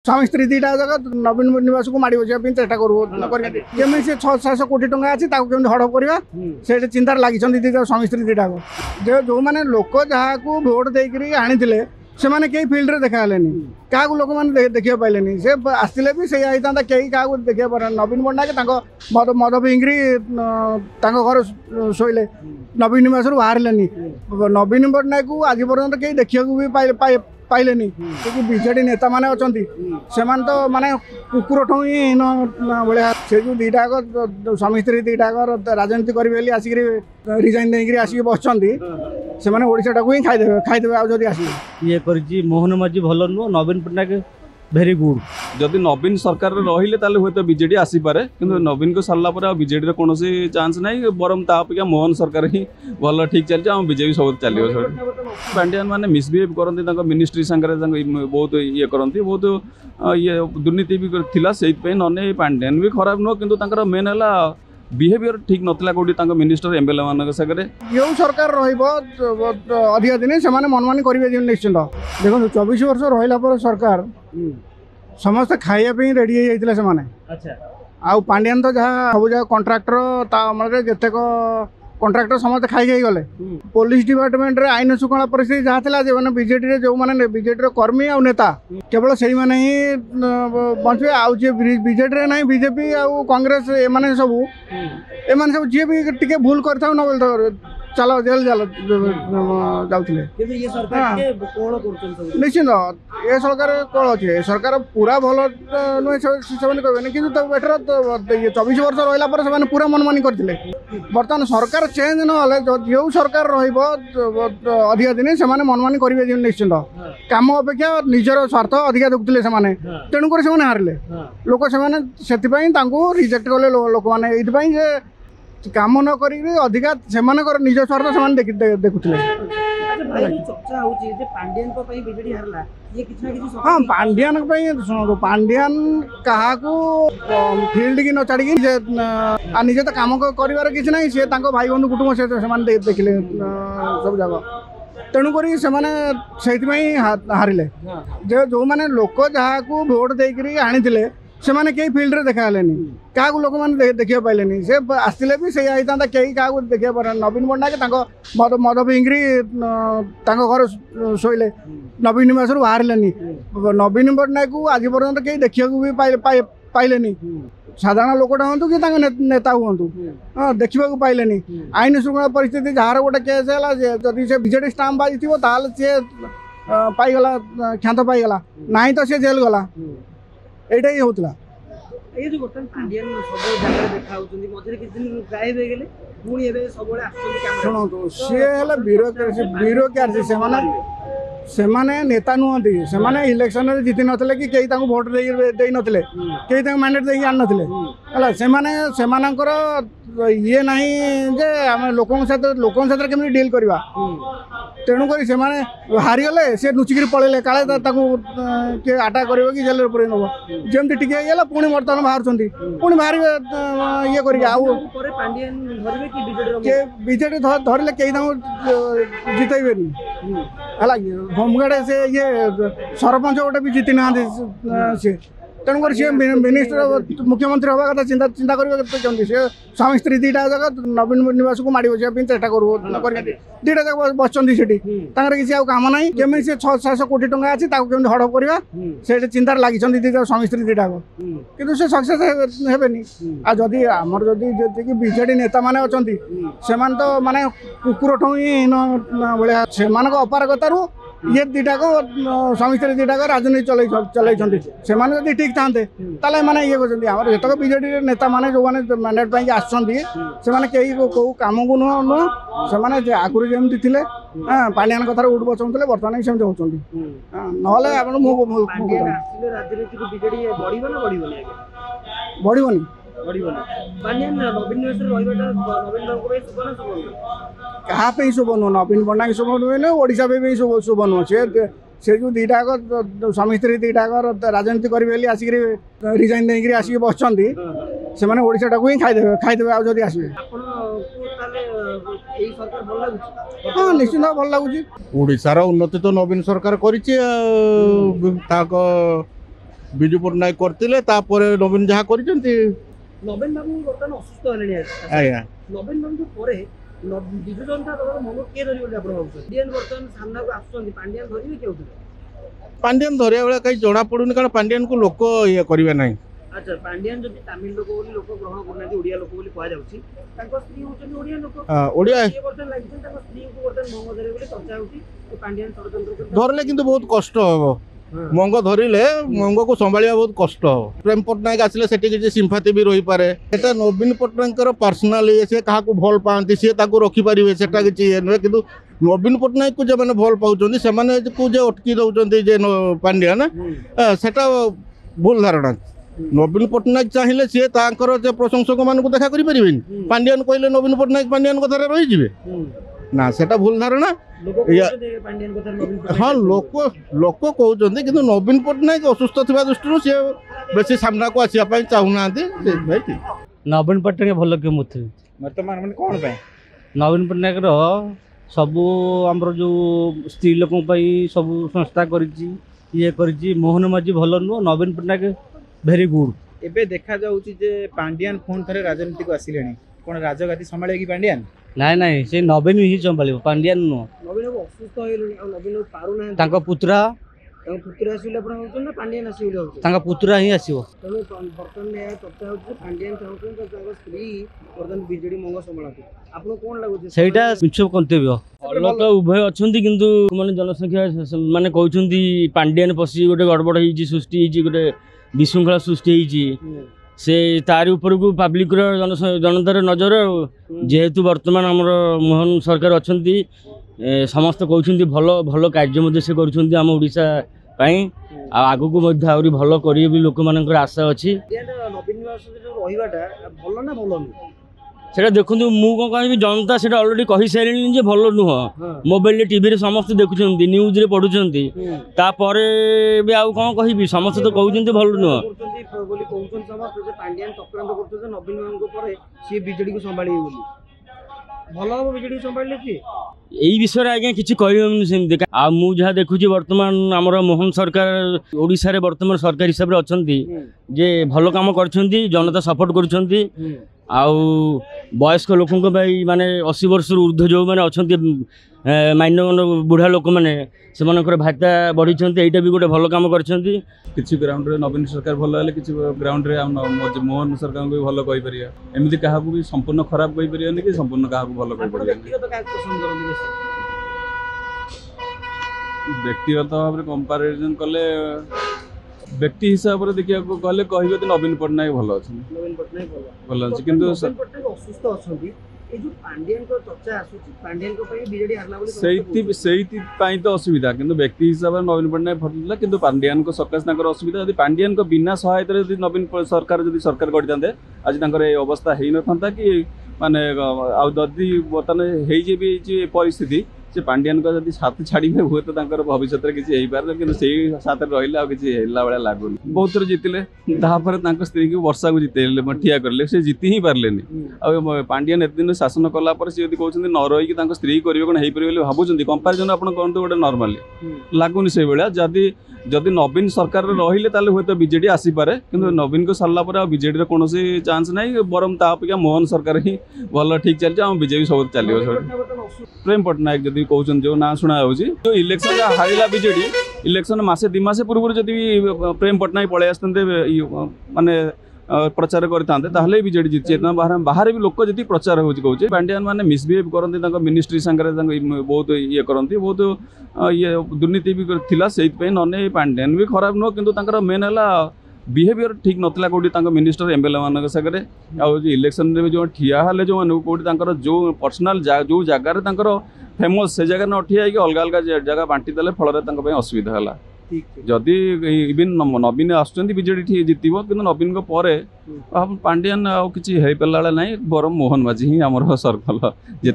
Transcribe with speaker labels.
Speaker 1: स्वामी स्त्री दीटा जगह नवीन निवास को माड़ी बजाई चेष्टा करें से 600-700 कोटी टंका अच्छी केमी हड़प करवा से चिंतार लगी स्वामी स्त्री दीटा जो मैंने लोक जहाँ को भोट देकर आनी से मैंने कई फिल्ड में देखा क्या लोक मैंने देखा पाइले से आसते भी से होता कई क्या देखा पारे नवीन पट्टनायक मद मद पिंगरी घर शोले नवीन निवास बाहर नवीन पट्टनायक को आज पर्यटन कई देखा भी पाइले क्योंकि बीजेडी नेता माने अछंती सेमान तो माने कुकुर ठौ ही भाया से जो दीटा स्वामी स्त्री दीटा राजनीति करेंगे आसिक रिजाइन देकर आसिक बसती से ओडिशा को ही खाईदेवे आदि आस
Speaker 2: ये कर मोहन माझी भल नुह नवीन पट्टनायक भेरी गुड
Speaker 3: जदि नवीन सरकार रही हूँ तो बीजेडी आसीपे कि नवीन को सारा पर बीजेडी कौन चांस ना बरम अपेक्षा मोहन सरकार ही भल ठीक चलती आम बीजेपी सब चलो पांडियान मैंने मिसबिहेव करती मिनिस्ट्री सांगे बहुत ये करती बहुत ये दुर्नीति भी थिला से नने पांडियान भी खराब नुह कि मेन है बिहेवियर ठीक नथिला कोडी मिनिस्टर एमएलए मान सागर
Speaker 1: जो सरकार अधिक दिन से मनमानी करेंगे निश्चिंत देखो 24 वर्ष रहा सरकार समस्त खाइबा रेडी होते से आउ पांडियान तो जहाँ सब जगह कंट्राक्टर जितेक कंट्राक्टर समस्त खाई गले पुलिस डिपार्टमेंट रे आईन शुखला परिस्थिति जहाँ था जो बीजेडी जो मैंने बीजेडी कर्मी आ नेता केवल से ही बचे आउ जी बीजेडी ना बीजेपी आउ कांग्रेस एम सब जी भी टे भूल कर चलो जेल जाते निश्चिंत ये सरकार कौन अच्छे सरकार पूरा भल नुहे से कहे कि बेटर 24 वर्ष रहा पूरा मनमानी करते बर्तमान सरकार चेंज ना जो सरकार अधिक दिन से मनमानी करेंगे निश्चिंत कम अपेक्षा निजर स्वार्थ अधिक देखुले से तेणुक से हारे लोक से रिजेक्ट कले लोक मैंने काम न कर अधिका से निज स्वार्थ से देखुले हाँ पांडियान शुणु पांडियान क्या फिल्ड की न छाड़ी निजे तो कम कर किसी ना सी भाई बंधु कुटुंब से देखिले सब जगह तेणुक से हारे जो मैंने लोक जहाँ को भोट देकर आनी से मैंने कई फिल्ड में देखा क्या लोक मैंने देखा पाइले से आसते भी से होता कई क्या देखा पारे नवीन पट्टनायक मद मद पिंगरी घर शोले नवीन निवास बाहर नवीन पट्टनायक को आज पर्यटन कई देखा भी पाइले साधारण लोकटा हूँ कि नेता हूँ देखा पाइले आईन शुखला परिस्थिति जार गोटे केस है जदि से बीजेडी स्टाम्प बाजी सी पाईगला क्षांत पाईगला ना तो सी जेल गला एटा ही होतला
Speaker 2: ए जो बर्तन पांडियान सब जगह देखा होचंदी मझरे किछ दिन गायब हो गेले पुणी एबे सबले आछंदी कैमरा
Speaker 1: सुनो तो से हला ब्यूरोक्रेसी से माने नेता नुहंती से माने इलेक्शन रे जीति नथले कि केई तांको वोट देई नथले केई तांको मैंडेट देई आन नथले हला से माने सेमानकर ये नहीं जे हम लोकन साथ केमि डील करबा तेणुक से हारी गले से नुचिक पड़े काले के अटाक कर कि जेल पूरे नब जमी टे पुणी बर्तमान बाहर पुणी बाहर ये बीजेडी धरले कई जितेबे है होमगार्ड से ये सरपंच गोटे भी जीति ना सी तेणुक सी मिनिस्टर मुख्यमंत्री हवा कथा चिंता करते से स्वामी स्त्री दीटा जगह नवीन निवास को माड़ी बजाई चेष्टा करें दीटा जगह बसती किसी कम ना केमी से 600-700 कोटी टंका अच्छी केमी हड़प करवा से चिंतार लगी स्वामी स्त्री दीटा कि सक्सेस हेनी आदि आमर जदि बीजेडी नेता मैंने अच्छी से तो माने कुकुर ठौ ही भाया से अपारगतारू ये दीटा को स्वामी स्त्री दीटा राजनीति चल ठीक था मैंने ये कर जो बीजेडी नेता मैंने जो मैंने मैंडेट पाई आसने कई कौ कम को नुह से आगुरी जमी थे पांडियान कथार उठ बचाऊे बर्तमान सेमती होती क्या शुभ नुह नवीन पट्टनायक शुभ नुहे ओडिशा भी शुभ नुह से जो दीटा स्वामी स्त्री दीटा राजनीति करेंगे आसिक रिजाइन देकर आसिक बसती से ओडिशा को ही खाईदेवे आदि आसवे हाँ निश्चिंत भल लगुच
Speaker 4: ओडिशार उन्नति तो नवीन सरकार कर ବିଜୁ ପଟ୍ଟନାୟକ କରିଥିଲେ ତାପରେ ନବୀନ ଯାହା କରିଛନ୍ତି।
Speaker 2: ନବୀନ ବାବୁ ବର୍ତ୍ତମାନ ଅସୁସ୍ଥ ହେଲେଣି
Speaker 4: ଆଜ୍ଞା
Speaker 2: ନବୀନ ବାବୁଙ୍କ ପରେ ବିଜୁ ଜନତା ଦଳର ମନ କିଏ ଧରିବ ବୋଲି ଆପଣ ଭାବୁଛନ୍ତି? ପାଣ୍ଡିଆନ ବର୍ତ୍ତମାନ ସାମ୍ନାକୁ ଆସୁଛନ୍ତି, ପାଣ୍ଡିଆନ ଧରିବେ କେଉଁଥିରେ?
Speaker 4: ପାଣ୍ଡିଆନ ଧରିବା ବେଳେ କାହିଁ ଜଣା ପଡୁନି, କାରଣ ପାଣ୍ଡିଆନକୁ ଲୋକ ଇଏ କରିବେ ନାହିଁ।
Speaker 2: ଆଚ୍ଛା, ପାଣ୍ଡିଆନ ଯଦି ତାମିଲ ଲୋକ ବୋଲି ଲୋକ ଗ୍ରହଣ କରୁନାହାନ୍ତି, ଓଡ଼ିଆ ଲୋକ ବୋଲି କୁହାଯାଉଛି, ତାଙ୍କ ସ୍ତ୍ରୀ ହଉଛନ୍ତି ଓଡ଼ିଆ ଲୋକ।
Speaker 4: ଓଡ଼ିଆ
Speaker 2: ସିଏ ବର୍ତ୍ତମାନ ଲାଗିଛନ୍ତି ତାଙ୍କ ସ୍ତ୍ରୀଙ୍କୁ ବର୍ତ୍ତମାନ ମଙ୍ଗ ଧରିବେ ବୋଲି ଚର୍ଚ୍ଚା ହଉଛି। ପାଣ୍ଡିଆନ ଷଡ଼ଯନ୍ତ୍ର କରି
Speaker 4: ଧରିଲେ କିନ୍ତୁ ବହୁତ କଷ୍ଟ ହବ। ମଙ୍ଗ ଧରିଲେ ମଙ୍ଗକୁ ସମ୍ଭାଳିବା ବହୁତ କଷ୍ଟ ହବ। ପ୍ରେମ ପଟ୍ଟନାୟକ ଆସିଲେ ସେଠି କିଛି ସିମ୍ପାଥି ବି ରହିପାରେ। ସେଟା ନବୀନ ପଟ୍ଟନାୟକଙ୍କର ପର୍ସନାଲ ଇଏ, ସେ କାହାକୁ ଭଲ ପାଆନ୍ତି ସିଏ ତାକୁ ରଖିପାରିବେ, ସେଟା କିଛି ଇଏ ନୁହେଁ। କିନ୍ତୁ ନବୀନ ପଟ୍ଟନାୟକକୁ ଯେଉଁମାନେ ଭଲ ପାଉଛନ୍ତି ସେମାନଙ୍କୁ ଯେ ଅଟକି ଦେଉଛନ୍ତି ଯେ ପାଣ୍ଡିଆନ, ସେଟା ଭୁଲ ଧାରଣା। ନବୀନ ପଟ୍ଟନାୟକ ଚାହିଁଲେ ସିଏ ତାଙ୍କର ଯେ ପ୍ରଶଂସକ ମାନଙ୍କୁ ଦେଖା କରିପାରିବେନି। ପାଣ୍ଡିଆନ କହିଲେ ନବୀନ ପଟ୍ଟନାୟକ ପାଣ୍ଡିଆନ କଥାରେ ରହିଯିବେ ନା, ସେଟା ଭୁଲ ଧାରଣା। ହଁ, ଲୋକ କହୁଛନ୍ତି, କିନ୍ତୁ ନବୀନ ପଟ୍ଟନାୟକ ଅସୁସ୍ଥ ଥିବା ଦୃଷ୍ଟିରୁ ସିଏ ବେଶୀ ସାମ୍ନାକୁ ଆସିବା ପାଇଁ ଚାହୁଁନାହାନ୍ତି। ସେଇଥିପାଇଁ ଠିକ
Speaker 5: ନବୀନ ପଟ୍ଟନାୟକ ଭଲ କିଏ ମୁଥିଲି
Speaker 6: ବର୍ତ୍ତମାନ ମାନେ କ'ଣ ପାଇଁ?
Speaker 5: ନବୀନ ପଟ୍ଟନାୟକର ସବୁ ଆମର ଯେଉଁ ସ୍ତ୍ରୀ ଲୋକଙ୍କ ପାଇଁ ସବୁ ସଂସ୍ଥା କରିଛି, ଇଏ କରିଛି। ମୋହନ ମାଝୀ ଭଲ ନୁହଁ, ନବୀନ ପଟ୍ଟନାୟକ ଭେରି ଗୁଡ୍।
Speaker 6: ଏବେ ଦେଖାଯାଉଛି ଯେ ପାଣ୍ଡିଆନ ପୁଣି ଥରେ ରାଜନୀତିକୁ ଆସିଲେଣି, କ'ଣ ରାଜଗାଦି ସମ୍ଭାଳିବେ କି ପାଣ୍ଡିଆନ?
Speaker 5: ନାଇଁ ନାଇଁ, ସେ ନବୀନ ହିଁ ସମ୍ଭାଳିବ, ପାଣ୍ଡିଆନ ନୁହଁ।
Speaker 2: ନବୀନ ବାବୁ ଅସୁସ୍ଥ ହେଇଗଲେଣି, ଆଉ ନବୀନ ବାବୁ ପାରୁନାହାନ୍ତି।
Speaker 5: ତାଙ୍କ ପୁତୁରା
Speaker 2: ଆସିଲେ ଆପଣ ଭାବୁଛନ୍ତି ନା ପାଣ୍ଡିଆନ ଆସିବେ ବୋଲି ଭାବୁଛନ୍ତି?
Speaker 5: ତାଙ୍କ ପୁତୁରା ହିଁ ଆସିବ।
Speaker 2: ତେଣୁ ବର୍ତ୍ତମାନ ଏହା ଚର୍ଚ୍ଚା ହେଉଛି ଯେ ପାଣ୍ଡିଆନ ଚାହୁଁଛନ୍ତି ତାଙ୍କ ସ୍ତ୍ରୀ ବର୍ତ୍ତମାନ ବିଜେଡି ମଙ୍ଗ ସମ୍ଭାଳନ୍ତୁ। ଆପଣଙ୍କୁ କ'ଣ ଲାଗୁଛି?
Speaker 5: ସେଇଟା ମିଛ କର୍ତ୍ତବ୍ୟ। ଅଲଗା ଉଭୟ ଅଛନ୍ତି, କିନ୍ତୁ ମାନେ ଜନସଂଖ୍ୟା ମାନେ କହୁଛନ୍ତି ପାଣ୍ଡିଆନ ପଶି ଗୋଟେ ଗଡ଼ବଡ଼ ହେଇଛି, ସୃଷ୍ଟି ହେଇଛି, ଗୋଟେ ବିଶୃଙ୍ଖଳା ସୃଷ୍ଟି ହେଇଛି। ସେ ତାରି ଉପରକୁ ପାବ୍ଲିକର ଜନତାର ନଜର। ଯେହେତୁ ବର୍ତ୍ତମାନ ଆମର ମୋହନ ସରକାର ଅଛନ୍ତି, ସମସ୍ତେ କହୁଛନ୍ତି ଭଲ ଭଲ କାର୍ଯ୍ୟ ମଧ୍ୟ ସେ କରୁଛନ୍ତି ଆମ ଓଡ଼ିଶା ପାଇଁ, ଆଉ ଆଗକୁ ମଧ୍ୟ ଆହୁରି ଭଲ କରିବେ ବୋଲି ଲୋକମାନଙ୍କର ଆଶା ଅଛି।
Speaker 2: ନବୀନ ରହିବାଟା ଭଲ ନା ଭଲ ନୁହେଁ?
Speaker 5: সেটা দেখুন মু কম কবি জনতা সেটা অলরেডি কহিসারে যে ভালো নুহ মোবাইল টিভি সমস্তে দেখুছেন নিউজরে পড়ুছেন তাপরে বি আউ কম কহিবি সমস্তে তো কହୁছেন ভালো নুহ
Speaker 2: পান্ডিয়ান চক্রান্ত করছে নবীন বাবুଙ୍କ ପରେ সে বিজেডি কো সম্ভাଳିবে বলি ভালো হবে বিজেডি সম্ভাଳିলে কি
Speaker 5: এই বিষয়ে আজ্ঞা কিছু কহিবনি সেমতি আ মু যাহা দেখুছি বর্তমান আমার মোহন সরকার ওড়িশারে বর্তমান সরকার হিসাবে অছন্তি যে ভালো কাম করছন্তি জনতা সাপোর্ট করছন্তি आउ वयस्क लोक माने 80 वर्ष ऊर्ध्व जो मैंने अच्छा माइंड बुढ़ा लोक मैंने से भाता बढ़ी यहाँ भी गोटे भल कम कर
Speaker 3: किसी ग्राउंड रे नवीन सरकार भल है किसी ग्राउंड रे मोहन सरकार को भी भल कहीपर एमती क्या भी संपूर्ण खराब कहीपर कि संपूर्ण क्या भल व्यक्तिगत भाव में कंपेरिजन कले व्यक्ति हिसाब से देखा गले कहे तो नवीन पट्टनायक भल अच्छे भल अच्छे कि तो असुविधा कि व्यक्ति हिसाब से नवीन पट्टनायक भल कि पांडियान सकाश असुविधा यदि पांडियान बिना सहायता नवीन सरकार जब सरकार गढ़ी आज अवस्था हो न था कि माने आदि बर्तमान हो परिस्थिति से पांडियान को जब साथ छाड़े हुए तो भविष्य में किसी हो कि साथ रहा किसी भाया लगुन बहुत थर जीतिले स्त्री को वर्षा को जीते ठिया करें से जीति ही पारे आ पांडियान एत दिन शासन कलापर सी कहते न रही स्त्री करेंगे कौन हो पारे भावुं कंपेरिजन आप कहते गोटे नर्माली लगुन से भाया जदि जदि नवीन सरकार रही हूँ तो बीजेडी आसीपे कि नवीन को सारापर बीजेडी कौन चांस ना बरम तापेक्षा मोहन सरकार ही भल ठीक चलती आम बीजेपी सब चलो प्रेम पट्टनायक जब कहते जो ना शुणा जो इलेक्शन हारिला बीजेडी इलेक्शन मसे 2 मास पूर्व जब प्रेम पट्टनायक पलि आसते माने प्रचार करते बीजेडी जीति बाहर भी लोक जी प्रचार होचे पांडियान मैंने मिसबिहेव करते मिनिस्ट्री सांगे बहुत ये करती बहुत ये दुर्नीति भी थिला से नने पांडियान भी खराब नुह कि मेन है बिहेवियर ठीक नाला कौटी मिनिस्टर एमएलए मान सागर इलेक्शन में जो ठिया हेल्ले जो मैंने कौटी जो पर्सनाल जो जगार फेमस से जगह न ठिया अलग अलग जगह बांटी देले फल असुविधा है जदि इवन नवीन आसुँच बीजेडी जीतब कि नवीन को परे पांडियान आ कि हो पारा ना बरम मोहन माझी ही आम सर्कल जी